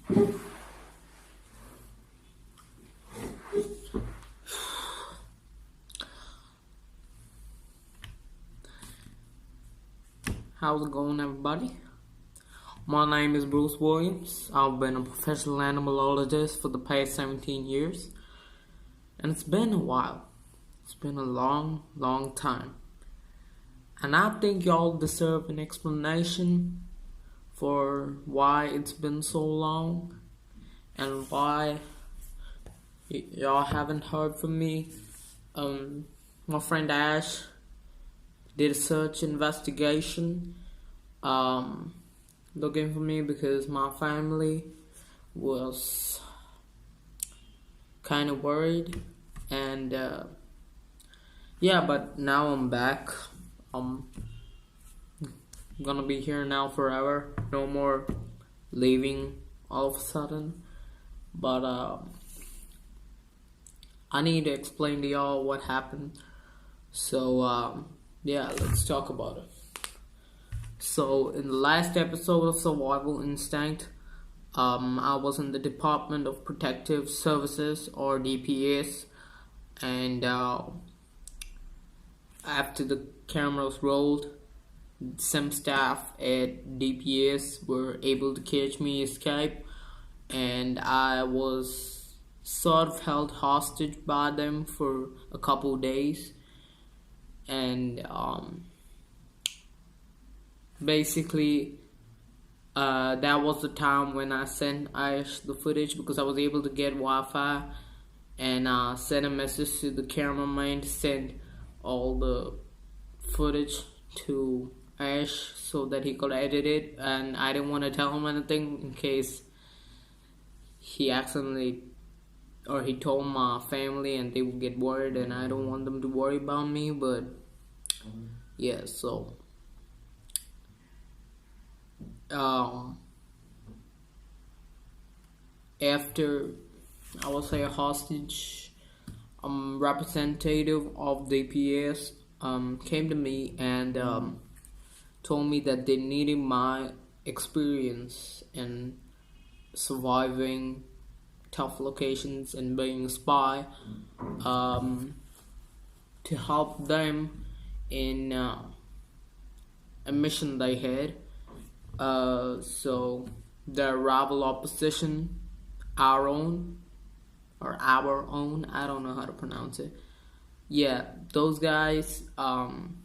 How's it going, everybody? My name is Bruce Williams. I've been a professional animalologist for the past 17 years. And it's been a while. It's been a long time. And I think y'all deserve an explanation for why it's been so long and why y'all haven't heard from me. My friend Ash did a search investigation looking for me because my family was kind of worried, and yeah, but now I'm back. I'm gonna be here now forever. No more leaving all of a sudden. But I need to explain to y'all what happened. So yeah, let's talk about it. So in the last episode of Survival Instinct, I was in the Department of Protective Services, or DPS, and after the cameras rolled, some staff at DPS were able to catch me escape, and I was sort of held hostage by them for a couple days. And basically that was the time when I sent Ash the footage, because I was able to get Wi-Fi, and sent a message to the cameraman to send all the footage to Ash so that he could edit it. And I didn't want to tell him anything in case he accidentally, or he told my family and they would get worried, and I don't want them to worry about me. But yeah, so after, I will say, a hostage representative of the DPS came to me and told me that they needed my experience in surviving tough locations and being a spy to help them in a mission they had. So the rival opposition, our own, I don't know how to pronounce it. Yeah, those guys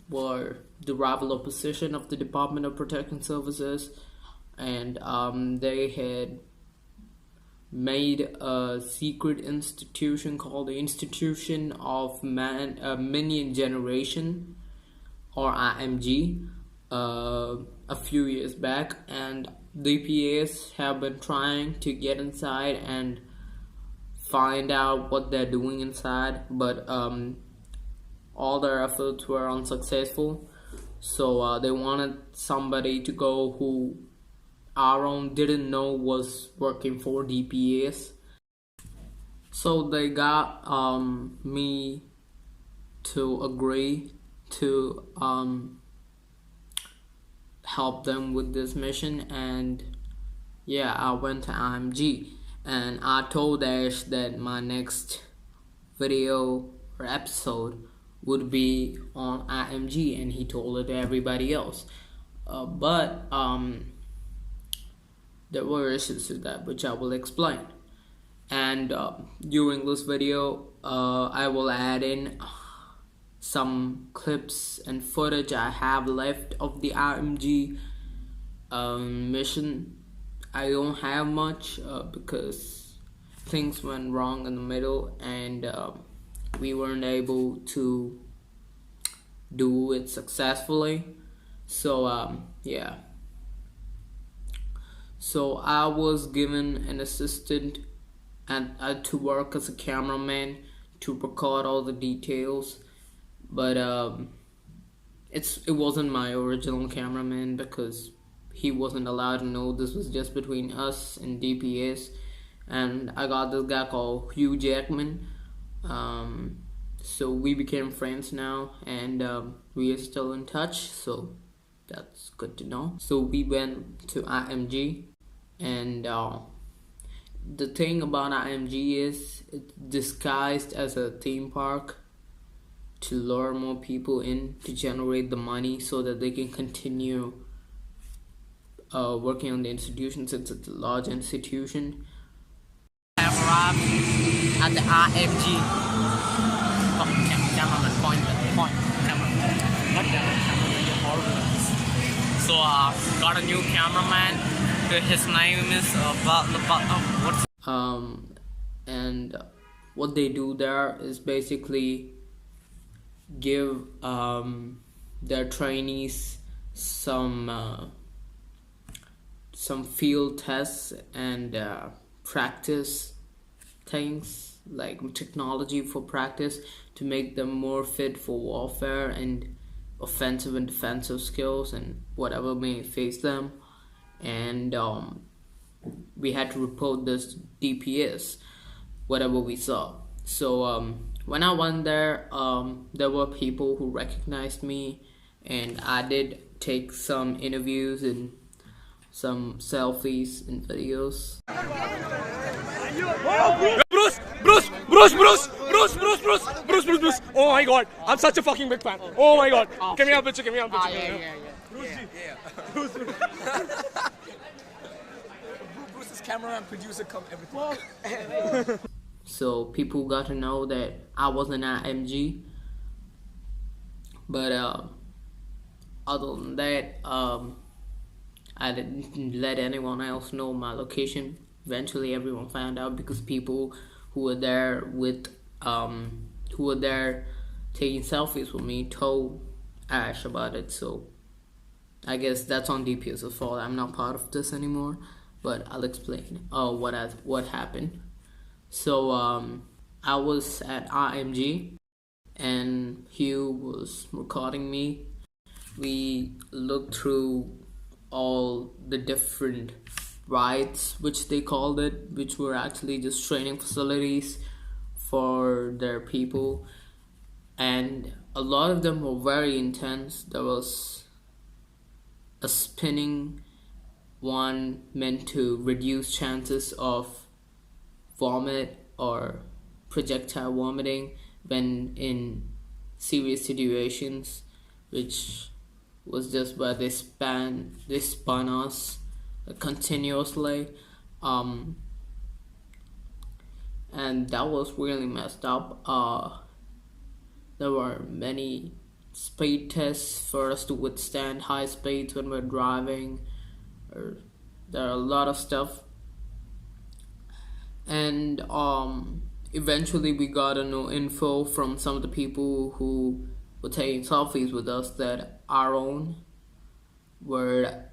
were the rival opposition of the Department of Protection Services, and they had made a secret institution called the Institution of Minion Generation, or IMG, a few years back, and DPS have been trying to get inside and find out what they're doing inside, but all their efforts were unsuccessful. So they wanted somebody to go who our own didn't know was working for DPS. So they got me to agree to help them with this mission, and yeah, I went to IMG, and I told Ash that my next video or episode would be on IMG, and he told it to everybody else. But there were issues with that, which I will explain. And during this video, I will add in some clips and footage I have left of the IMG mission. I don't have much because things went wrong in the middle, and we weren't able to do it successfully. So yeah. So I was given an assistant and to work as a cameraman to record all the details, but it wasn't my original cameraman because he wasn't allowed to know. This was just between us and DPS, and I got this guy called Hugh Jackman. So we became friends now, and we are still in touch, so that's good to know. So we went to IMG, and the thing about IMG is it's disguised as a theme park to lure more people in to generate the money so that they can continue working on the institution, since it's a large institution. I have arrived at the IMG. So got a new cameraman. His name is and what they do there is basically give their trainees some field tests and practice things, like technology for practice, to make them more fit for warfare and offensive and defensive skills and whatever may face them. And we had to report this DPS, whatever we saw. So when I went there, there were people who recognized me, and I did take some interviews and some selfies and videos. Bruce. Oh my god, I'm such a fucking big fan. Oh my god. Give me a picture. Bruce's camera and producer come everything. So people got to know that I wasn't at IMG. But other than that, I didn't let anyone else know my location. Eventually everyone found out because people who were there taking selfies with me told Ash about it. So I guess that's on DPS's fault. I'm not part of this anymore, but I'll explain what happened. So I was at IMG and Hugh was recording me. We looked through all the different rides, which they called it, which were actually just training facilities for their people, and a lot of them were very intense. There was a spinning one meant to reduce chances of vomit or projectile vomiting when in serious situations, which was just where they spun us continuously, and that was really messed up. There were many speed tests for us to withstand high speeds when we're driving. There are a lot of stuff, and eventually we got to know info from some of the people who were taking selfies with us that our own were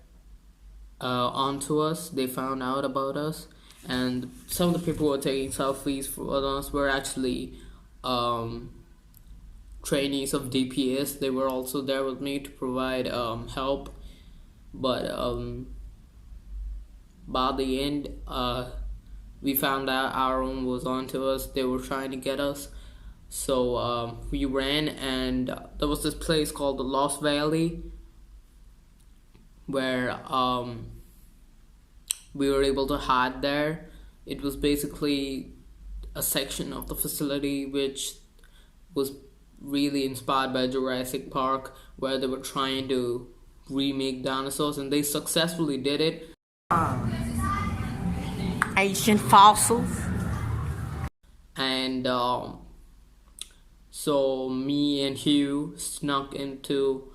onto us. They found out about us, and some of the people who were taking selfies for us were actually trainees of DPS. They were also there with me to provide help, but by the end we found out our own was onto us. They were trying to get us, so we ran, and there was this place called the Lost Valley where we were able to hide there. It was basically a section of the facility which was really inspired by Jurassic Park, where they were trying to remake dinosaurs, and they successfully did it. Ancient fossils. And so me and Hugh snuck into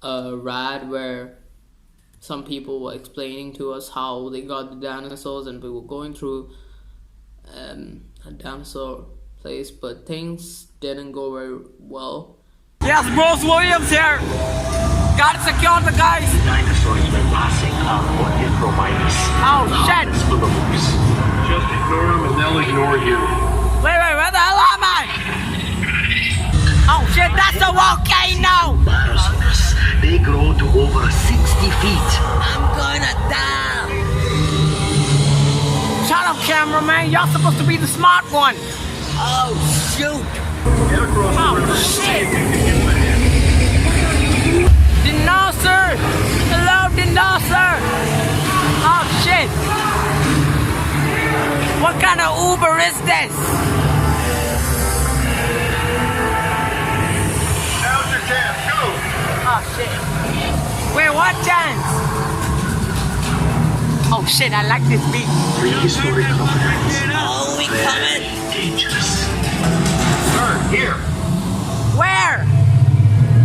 a ride where some people were explaining to us how they got the dinosaurs, and we were going through a dinosaur place, but things didn't go very well. Yes, Bruce Williams here. Gotta secure the guys. Dinosaurs were passing on Necromites. Oh shit! Full of oops. Just ignore them and they'll ignore you. Wait, where the hell am I? Oh shit, that's a volcano! Barosaurus. They grow to over 60 feet. I'm gonna die. Shut up, cameraman. You're supposed to be the smart one. Oh shoot! Get across the river and see if you can get the head. Dinosaur! Hello, dinosaur! Oh shit! What kind of Uber is this? Now's your chance. Go. Oh shit. Wait, what chance? Oh shit, I like this beat. Prehistoric crocodiles. Oh, we coming. Dangerous. Sir, here. Where?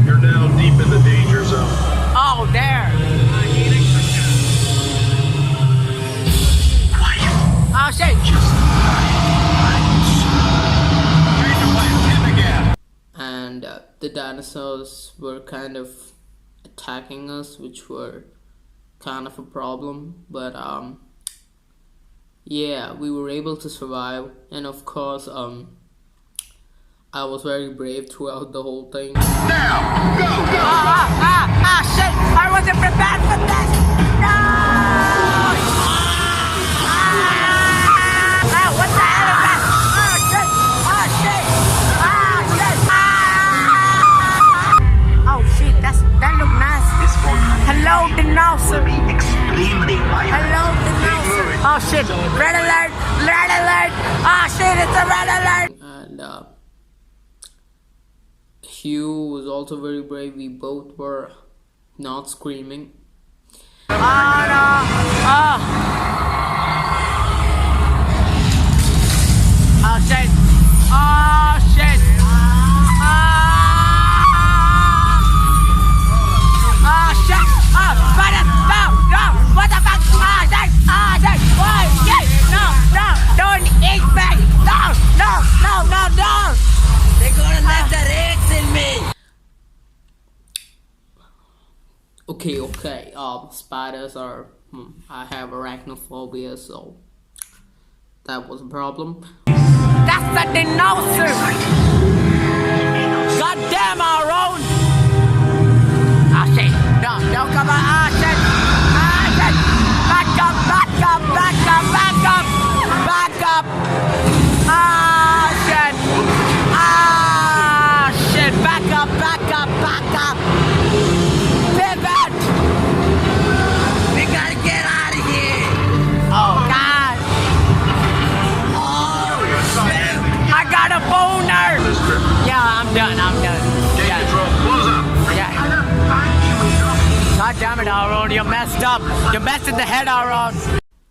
You're now deep in the danger zone. Oh, there. Quiet. Oh shit. Change of plan. Hit again. And the dinosaurs were kind of attacking us, which were kind of a problem, but yeah, we were able to survive. And of course, I was very brave throughout the whole thing. Now, go, go. Shit. I wasn't prepared for this. No. What the hell is that? Oh shit. Oh shit. Oh shit. That look nice. This volcano Hello, will dinosaur. be extremely violent. Hello, dinosaur. Oh shit. Red alert. Red alert. Oh shit. It's a red alert. And Hugh was also very brave. We both were not screaming. Oh no. Oh. Oh shit. Oh shit. Oh shit. Oh, brother. No, no. What the fuck? Oh shit. Oh shit. Oh shit. No, no. Don't eat me. No, no, no, no, no. They're gonna let the eggs in me. Okay. Spiders are. I have arachnophobia, so that was a problem. That's a dinosaur. Goddamn our own. Ah shit. No, don't come on. Ah shit. Ah shit. Back up, back up, back up, back up, back up. Ah shit. Ah shit. Back up, back up, back up. Pivot. We gotta get out of here. Oh God. Oh shit. I got a boner. Yeah, I'm done. Take Yeah. control. Close up. Yeah. God damn it, Aaron, you messed up. You messed in the head, Aaron.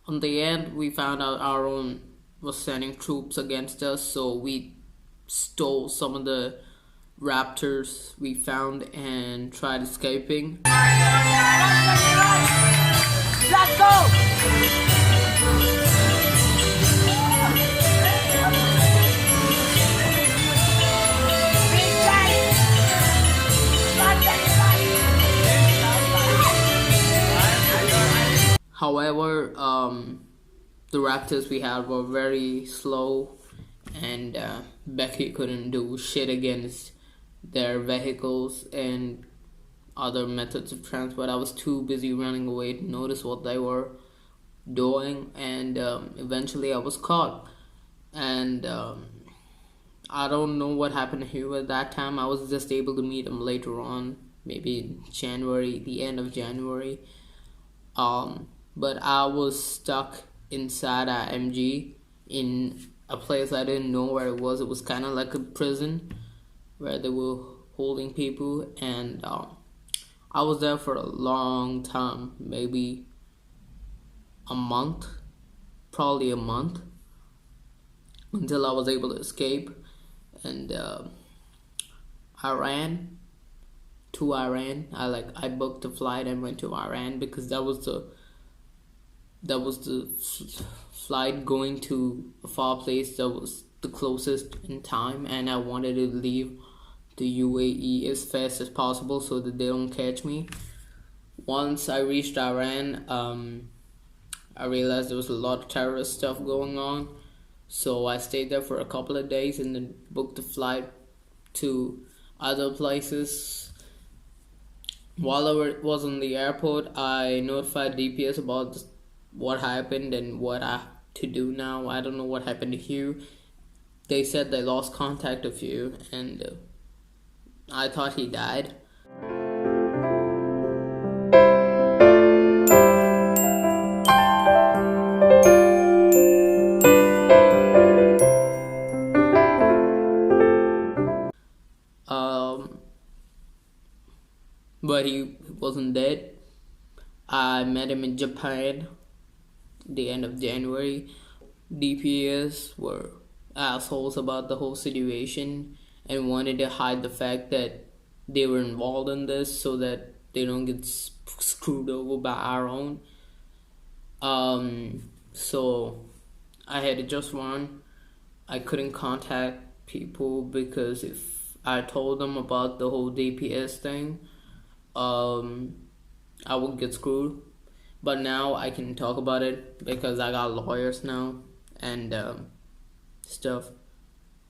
On the end, we found out our own was sending troops against us, so we stole some of the raptors we found and tried escaping. Let's go. However, the raptors we had were very slow, and Becky couldn't do shit against their vehicles and other methods of transport. I was too busy running away to notice what they were doing, and eventually I was caught. And I don't know what happened to Hugh at that time. I was just able to meet him later on, maybe in January, the end of January. But I was stuck inside a MG in a place I didn't know where it was. It was kind of like a prison where they were holding people, and I was there for a long time, maybe a month, probably a month, until I was able to escape. And I ran to Iran. I booked a flight and went to Iran because that was the flight going to a far place that was the closest in time, and I wanted to leave the UAE as fast as possible so that they don't catch me. Once I reached Iran, I realized there was a lot of terrorist stuff going on, so I stayed there for a couple of days and then booked a flight to other places. While I was in the airport, I notified DPS about what happened and what I have to do now. I don't know what happened to Hugh. They said they lost contact of Hugh, and I thought he died. he wasn't dead. I met him in Japan the end of January. DPS were assholes about the whole situation and wanted to hide the fact that they were involved in this so that they don't get screwed over by our own. So I had to just run. I couldn't contact people because if I told them about the whole DPS thing, I would get screwed. But now I can talk about it because I got lawyers now and stuff.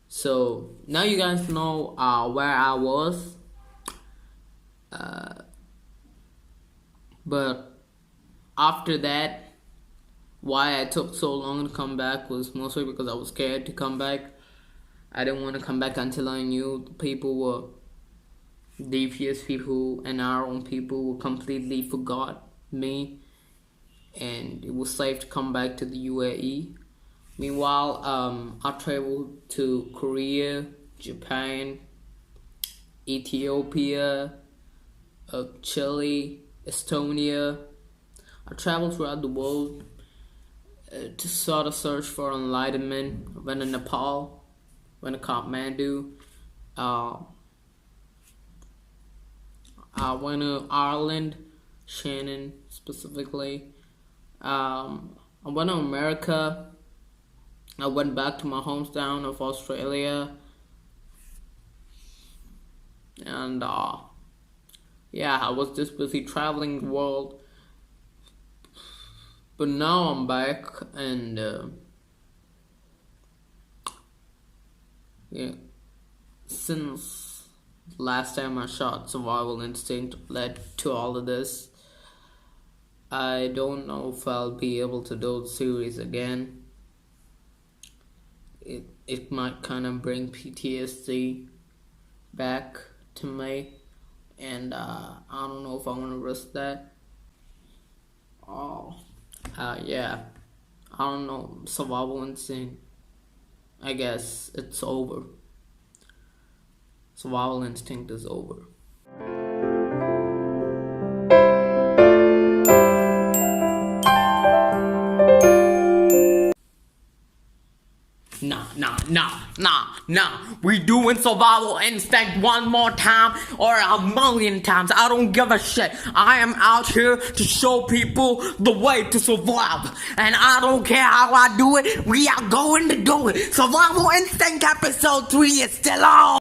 So now you guys know where I was. But after that, why I took so long to come back was mostly because I was scared to come back. I didn't want to come back until I knew the people were DPS people and our own people were completely forgot me, and it was safe to come back to the UAE. Meanwhile, I traveled to Korea, Japan, Ethiopia, Chile, Estonia. I traveled throughout the world to sort of search for enlightenment. I went to Nepal, went to Kathmandu. I went to Ireland, Shannon specifically. I went to America. I went back to my hometown of Australia. And yeah, I was just busy traveling the world. But now I'm back, and yeah, since last time I shot Survival Instinct led to all of this, I don't know if I'll be able to do the series again. It might kind of bring PTSD back to me, and I don't know if I want to risk that. Yeah, I don't know, Survival Instinct, I guess it's over. Survival Instinct is over. Nah. We doing Survival Instinct one more time or a million times. I don't give a shit. I am out here to show people the way to survive. And I don't care how I do it. We are going to do it. Survival Instinct episode 3 is still on.